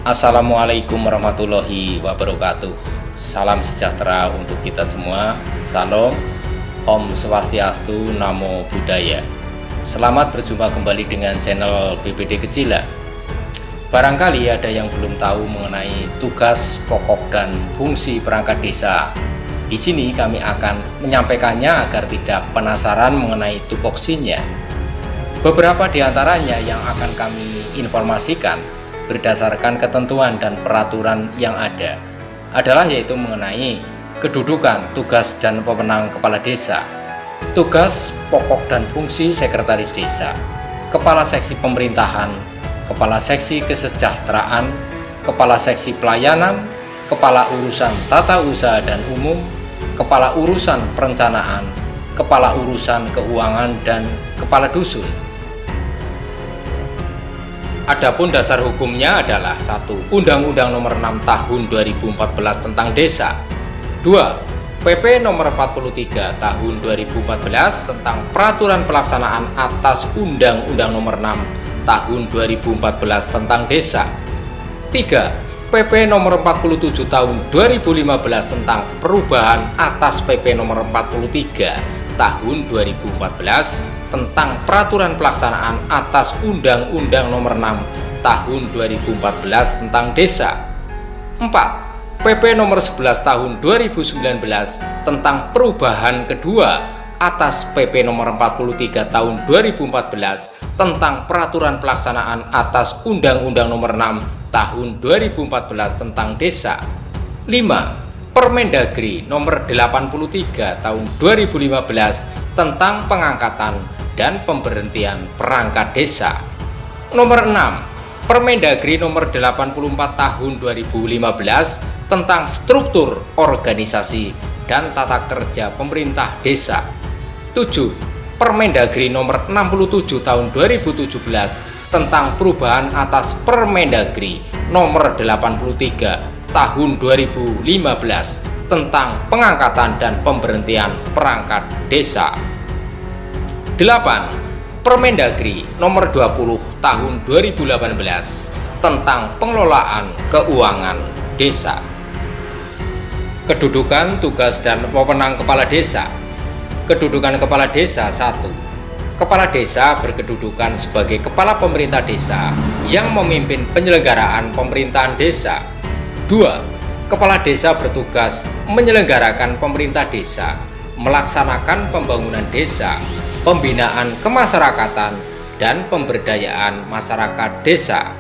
Assalamualaikum warahmatullahi wabarakatuh. Salam sejahtera untuk kita semua. Salam, Om Swastiastu, Namo Buddhaya. Selamat berjumpa kembali dengan channel BPD Kecila. Barangkali ada yang belum tahu mengenai tugas pokok dan fungsi perangkat desa. Di sini kami akan menyampaikannya agar tidak penasaran mengenai tupoksinya. Beberapa di antaranya yang akan kami informasikan berdasarkan ketentuan dan peraturan yang ada adalah yaitu mengenai kedudukan, tugas dan wewenang kepala desa, tugas pokok dan fungsi sekretaris desa, kepala seksi pemerintahan, kepala seksi kesejahteraan, kepala seksi pelayanan, kepala urusan tata usaha dan umum, kepala urusan perencanaan, kepala urusan keuangan, dan kepala dusun. Adapun dasar hukumnya adalah 1. Undang-Undang Nomor 6 Tahun 2014 tentang Desa. 2. PP Nomor 43 Tahun 2014 tentang Peraturan Pelaksanaan atas Undang-Undang Nomor 6 Tahun 2014 tentang Desa. 3. PP Nomor 47 Tahun 2015 tentang Perubahan atas PP Nomor 43 Tahun 2014 tentang Peraturan Pelaksanaan atas Undang-Undang Nomor 6 Tahun 2014 tentang Desa. 4. PP Nomor 11 Tahun 2019 tentang perubahan kedua atas PP Nomor 43 Tahun 2014 tentang Peraturan Pelaksanaan atas Undang-Undang Nomor 6 Tahun 2014 tentang Desa. 5. Permendagri Nomor 83 Tahun 2015 tentang pengangkatan dan pemberhentian perangkat desa. Nomor 6. Permendagri Nomor 84 Tahun 2015 tentang struktur organisasi dan tata kerja pemerintah desa. 7. Permendagri Nomor 67 Tahun 2017 tentang perubahan atas Permendagri Nomor 83 Tahun 2015 tentang pengangkatan dan pemberhentian perangkat desa. 8. Permendagri Nomor 20 Tahun 2018 tentang pengelolaan keuangan desa. Kedudukan, tugas, dan wewenang kepala desa. Kedudukan kepala desa. 1. Kepala desa berkedudukan sebagai kepala pemerintah desa yang memimpin penyelenggaraan pemerintahan desa. 2. Kepala desa bertugas menyelenggarakan pemerintah desa, melaksanakan pembangunan desa, pembinaan kemasyarakatan, dan pemberdayaan masyarakat desa.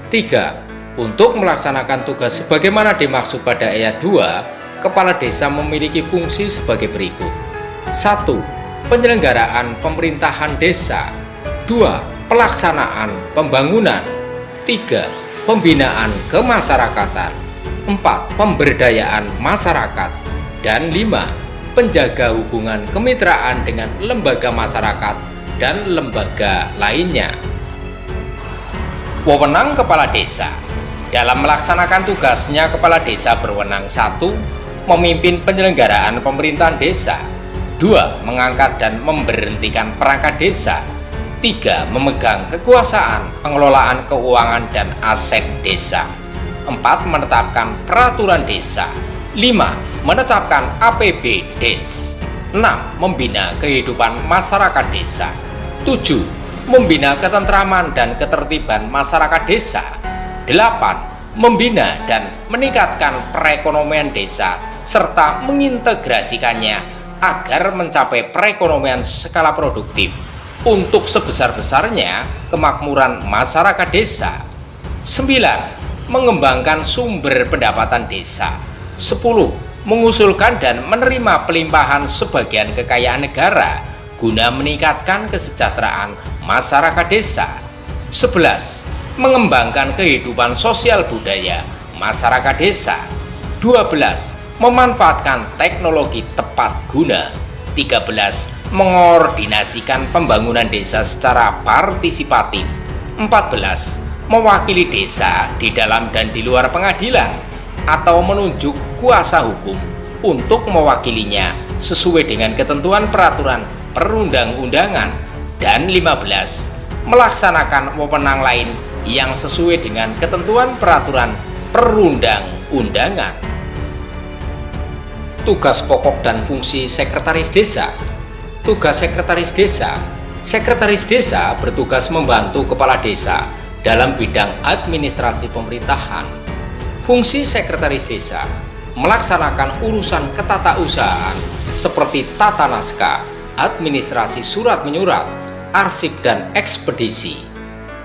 3. Untuk melaksanakan tugas sebagaimana dimaksud pada ayat 2, kepala desa memiliki fungsi sebagai berikut. 1. Penyelenggaraan pemerintahan desa. 2. Pelaksanaan pembangunan. 3. Pembinaan kemasyarakatan. 4. Pemberdayaan masyarakat. Dan 5. Penjaga hubungan kemitraan dengan lembaga masyarakat dan lembaga lainnya. Wewenang kepala desa. Dalam melaksanakan tugasnya, kepala desa berwenang: 1. Memimpin penyelenggaraan pemerintahan desa. 2. Mengangkat dan memberhentikan perangkat desa. 3. Memegang kekuasaan pengelolaan keuangan dan aset desa. 4. Menetapkan peraturan desa. 5. Menetapkan APB Des. 6. Membina kehidupan masyarakat desa. 7. Membina ketentraman dan ketertiban masyarakat desa. 8. Membina dan meningkatkan perekonomian desa serta mengintegrasikannya agar mencapai perekonomian skala produktif untuk sebesar-besarnya kemakmuran masyarakat desa. 9. Mengembangkan sumber pendapatan desa. 10. Mengusulkan dan menerima pelimpahan sebagian kekayaan negara guna meningkatkan kesejahteraan masyarakat desa. 11. Mengembangkan kehidupan sosial budaya masyarakat desa. 12. Memanfaatkan teknologi tepat guna. 13. Mengordinasikan pembangunan desa secara partisipatif. 14. Mewakili desa di dalam dan di luar pengadilan atau menunjuk kuasa hukum untuk mewakilinya sesuai dengan ketentuan peraturan perundang-undangan. Dan 15. Melaksanakan wewenang lain yang sesuai dengan ketentuan peraturan perundang-undangan. Tugas pokok dan fungsi Sekretaris Desa. Tugas Sekretaris Desa. Sekretaris Desa bertugas membantu Kepala Desa dalam bidang administrasi pemerintahan. Fungsi Sekretaris Desa melaksanakan urusan ketatausahaan seperti tata naskah, administrasi surat menyurat, arsip dan ekspedisi.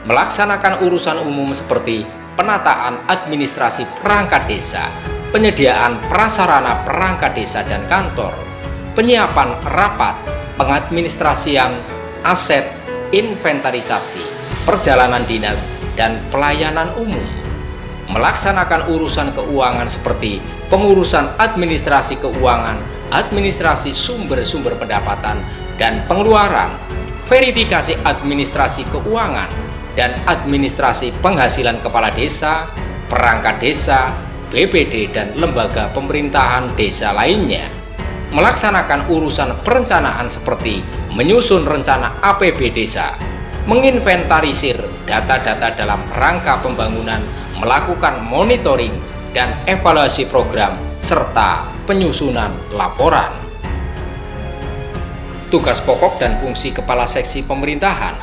Melaksanakan urusan umum seperti penataan administrasi perangkat desa, penyediaan prasarana perangkat desa dan kantor, penyiapan rapat, pengadministrasian aset, inventarisasi, perjalanan dinas, dan pelayanan umum. Melaksanakan urusan keuangan seperti pengurusan administrasi keuangan, administrasi sumber-sumber pendapatan dan pengeluaran, verifikasi administrasi keuangan, dan administrasi penghasilan kepala desa, perangkat desa, BPD, dan lembaga pemerintahan desa lainnya. Melaksanakan urusan perencanaan seperti menyusun rencana APB desa, menginventarisir data-data dalam rangka pembangunan, melakukan monitoring dan evaluasi program, serta penyusunan laporan. Tugas pokok dan fungsi Kepala Seksi Pemerintahan.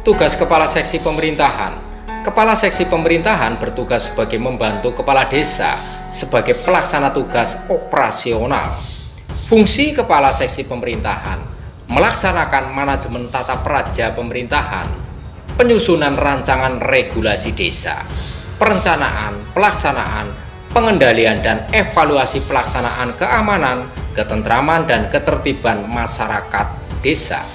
Tugas Kepala Seksi Pemerintahan. Kepala Seksi Pemerintahan bertugas sebagai membantu Kepala Desa sebagai pelaksana tugas operasional. Fungsi Kepala Seksi Pemerintahan melaksanakan manajemen tata praja pemerintahan, penyusunan rancangan regulasi desa, perencanaan, pelaksanaan, pengendalian dan evaluasi pelaksanaan keamanan, ketentraman dan ketertiban masyarakat desa,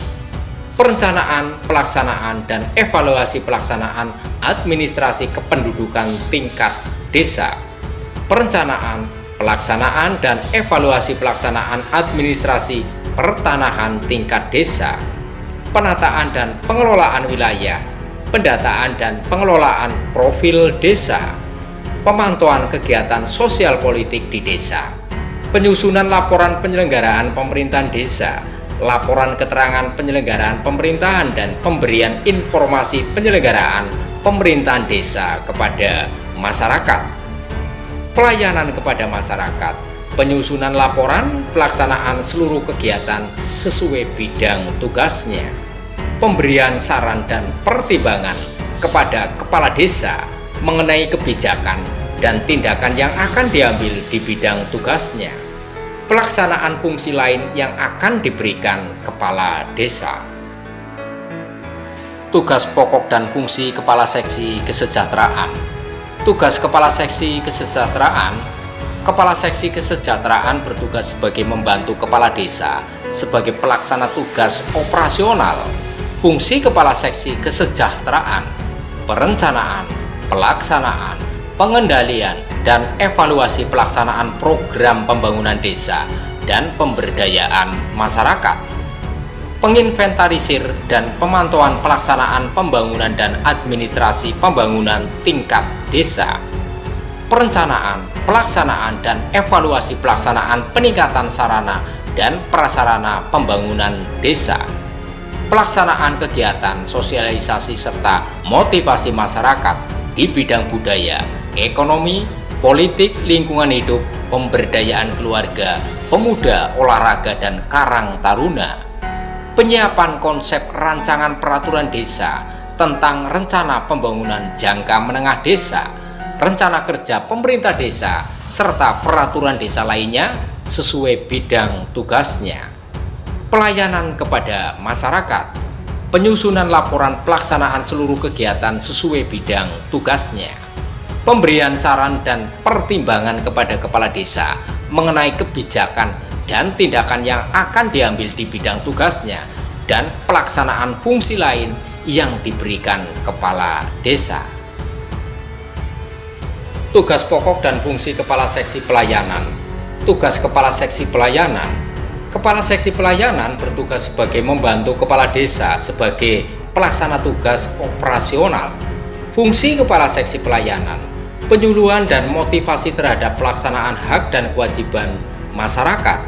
perencanaan, pelaksanaan dan evaluasi pelaksanaan administrasi kependudukan tingkat desa, perencanaan, pelaksanaan dan evaluasi pelaksanaan administrasi pertanahan tingkat desa, penataan dan pengelolaan wilayah, pendataan dan pengelolaan profil desa, pemantauan kegiatan sosial politik di desa, penyusunan laporan penyelenggaraan pemerintahan desa, laporan keterangan penyelenggaraan pemerintahan dan pemberian informasi penyelenggaraan pemerintahan desa kepada masyarakat. Pelayanan kepada masyarakat, penyusunan laporan pelaksanaan seluruh kegiatan sesuai bidang tugasnya, pemberian saran dan pertimbangan kepada kepala desa mengenai kebijakan dan tindakan yang akan diambil di bidang tugasnya, pelaksanaan fungsi lain yang akan diberikan kepala desa. Tugas pokok dan fungsi Kepala Seksi Kesejahteraan. Tugas Kepala Seksi Kesejahteraan. Kepala Seksi Kesejahteraan bertugas sebagai membantu Kepala Desa sebagai pelaksana tugas operasional. Fungsi Kepala Seksi Kesejahteraan: perencanaan, pelaksanaan, pengendalian, dan evaluasi pelaksanaan program pembangunan desa dan pemberdayaan masyarakat, penginventarisir dan pemantauan pelaksanaan pembangunan dan administrasi pembangunan tingkat desa, perencanaan, pelaksanaan, dan evaluasi pelaksanaan peningkatan sarana dan prasarana pembangunan desa, pelaksanaan kegiatan sosialisasi serta motivasi masyarakat di bidang budaya, ekonomi, politik, lingkungan hidup, pemberdayaan keluarga, pemuda, olahraga, dan karang taruna, penyiapan konsep rancangan peraturan desa tentang rencana pembangunan jangka menengah desa, rencana kerja pemerintah desa, serta peraturan desa lainnya sesuai bidang tugasnya. Pelayanan kepada masyarakat, penyusunan laporan pelaksanaan seluruh kegiatan sesuai bidang tugasnya, pemberian saran dan pertimbangan kepada kepala desa mengenai kebijakan dan tindakan yang akan diambil di bidang tugasnya, dan pelaksanaan fungsi lain yang diberikan kepala desa. Tugas pokok dan fungsi Kepala Seksi Pelayanan. Tugas Kepala Seksi Pelayanan. Kepala Seksi Pelayanan bertugas sebagai membantu kepala desa sebagai pelaksana tugas operasional. Fungsi Kepala Seksi Pelayanan: penyuluhan dan motivasi terhadap pelaksanaan hak dan kewajiban masyarakat,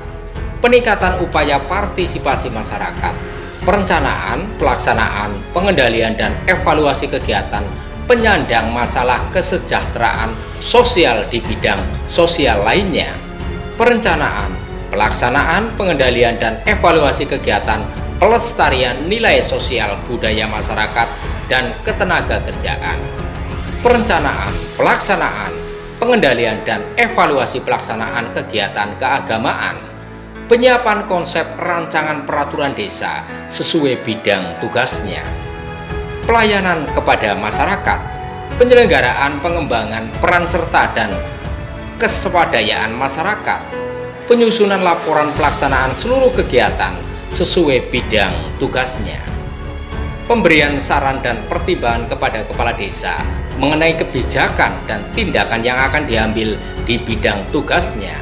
peningkatan upaya partisipasi masyarakat, perencanaan, pelaksanaan, pengendalian, dan evaluasi kegiatan penyandang masalah kesejahteraan sosial di bidang sosial lainnya, perencanaan, pelaksanaan, pengendalian, dan evaluasi kegiatan pelestarian nilai sosial budaya masyarakat dan ketenagakerjaan, perencanaan, pelaksanaan, pengendalian, dan evaluasi pelaksanaan kegiatan keagamaan, penyiapan konsep rancangan peraturan desa sesuai bidang tugasnya, pelayanan kepada masyarakat, penyelenggaraan pengembangan peran serta dan keswadayaan masyarakat, penyusunan laporan pelaksanaan seluruh kegiatan sesuai bidang tugasnya, pemberian saran dan pertimbangan kepada kepala desa mengenai kebijakan dan tindakan yang akan diambil di bidang tugasnya,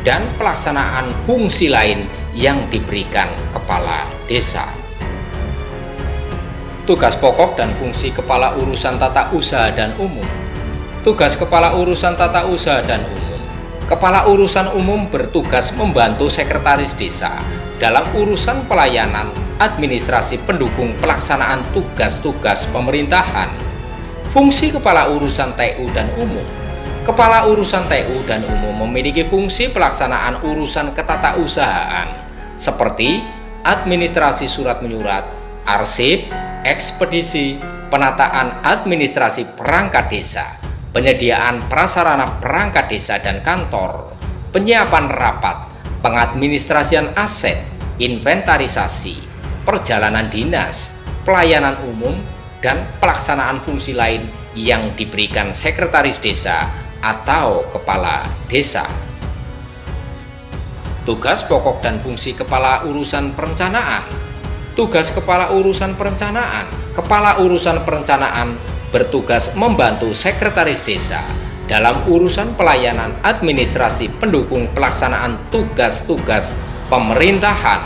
dan pelaksanaan fungsi lain yang diberikan kepala desa. Tugas pokok dan fungsi Kepala Urusan Tata Usaha dan Umum. Tugas Kepala Urusan Tata Usaha dan Umum. Kepala Urusan Umum bertugas membantu Sekretaris Desa dalam urusan pelayanan administrasi pendukung pelaksanaan tugas-tugas pemerintahan. Fungsi Kepala Urusan TU dan Umum. Kepala Urusan TU dan Umum memiliki fungsi pelaksanaan urusan ketatausahaan seperti administrasi surat menyurat, arsip, ekspedisi, penataan administrasi perangkat desa, penyediaan prasarana perangkat desa dan kantor, penyiapan rapat, pengadministrasian aset, inventarisasi, perjalanan dinas, pelayanan umum, dan pelaksanaan fungsi lain yang diberikan Sekretaris Desa atau Kepala Desa. Tugas pokok dan fungsi Kepala Urusan Perencanaan. Tugas Kepala Urusan Perencanaan. Kepala Urusan Perencanaan bertugas membantu Sekretaris Desa dalam urusan pelayanan administrasi pendukung pelaksanaan tugas-tugas pemerintahan.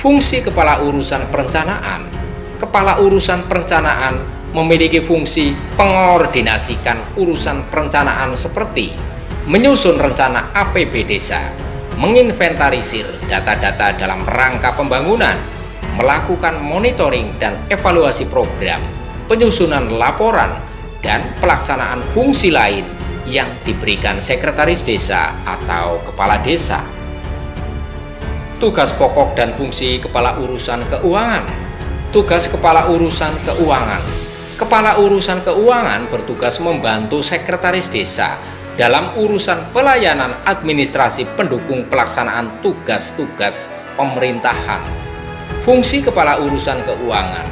Fungsi Kepala Urusan Perencanaan. Kepala Urusan Perencanaan memiliki fungsi pengordinasikan urusan perencanaan seperti menyusun rencana APB desa, menginventarisir data-data dalam rangka pembangunan, melakukan monitoring dan evaluasi program, penyusunan laporan, dan pelaksanaan fungsi lain yang diberikan Sekretaris Desa atau Kepala Desa. Tugas pokok dan fungsi Kepala Urusan Keuangan. Tugas Kepala Urusan Keuangan. Kepala Urusan Keuangan bertugas membantu Sekretaris Desa dalam urusan pelayanan administrasi pendukung pelaksanaan tugas-tugas pemerintahan. Fungsi Kepala Urusan Keuangan.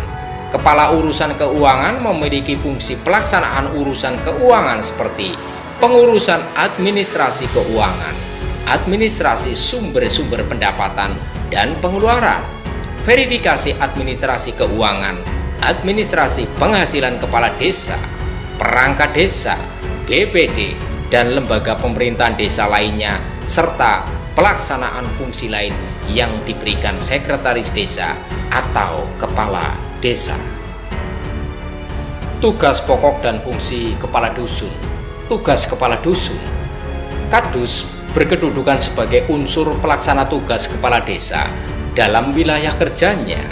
Kepala Urusan Keuangan memiliki fungsi pelaksanaan urusan keuangan seperti pengurusan administrasi keuangan, administrasi sumber-sumber pendapatan dan pengeluaran, verifikasi administrasi keuangan, administrasi penghasilan kepala desa, perangkat desa, BPD, dan lembaga pemerintahan desa lainnya, serta pelaksanaan fungsi lain yang diberikan Sekretaris Desa atau Kepala Desa. Tugas pokok dan fungsi Kepala Dusun. Tugas Kepala Dusun. Kadus berkedudukan sebagai unsur pelaksana tugas kepala desa dalam wilayah kerjanya.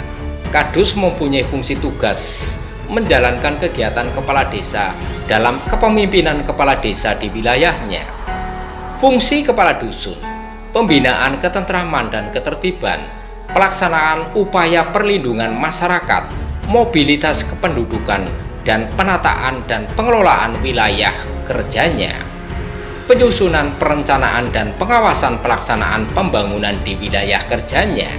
Kadus mempunyai fungsi tugas menjalankan kegiatan kepala desa dalam kepemimpinan kepala desa di wilayahnya. Fungsi Kepala Dusun: pembinaan ketentraman dan ketertiban, pelaksanaan upaya perlindungan masyarakat, mobilitas kependudukan, dan penataan dan pengelolaan wilayah kerjanya. Penyusunan perencanaan dan pengawasan pelaksanaan pembangunan di wilayah kerjanya.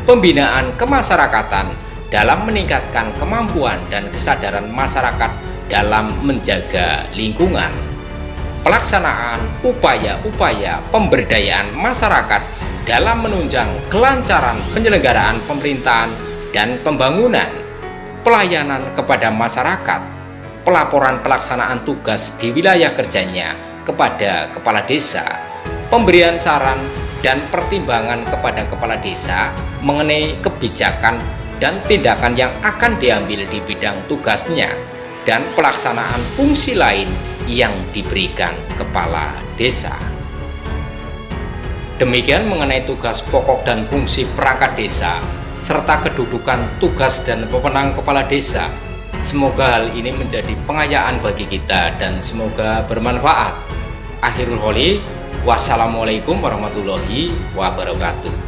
Pembinaan kemasyarakatan dalam meningkatkan kemampuan dan kesadaran masyarakat dalam menjaga lingkungan. Pelaksanaan upaya-upaya pemberdayaan masyarakat dalam menunjang kelancaran penyelenggaraan pemerintahan dan pembangunan. Pelayanan kepada masyarakat, pelaporan pelaksanaan tugas di wilayah kerjanya kepada kepala desa, pemberian saran dan pertimbangan kepada kepala desa mengenai kebijakan dan tindakan yang akan diambil di bidang tugasnya, dan pelaksanaan fungsi lain yang diberikan kepala desa. Demikian mengenai tugas pokok dan fungsi perangkat desa serta kedudukan, tugas, dan wewenang kepala desa. Semoga hal ini menjadi pengayaan bagi kita dan semoga bermanfaat. Akhirul Qouli, wassalamualaikum warahmatullahi wabarakatuh.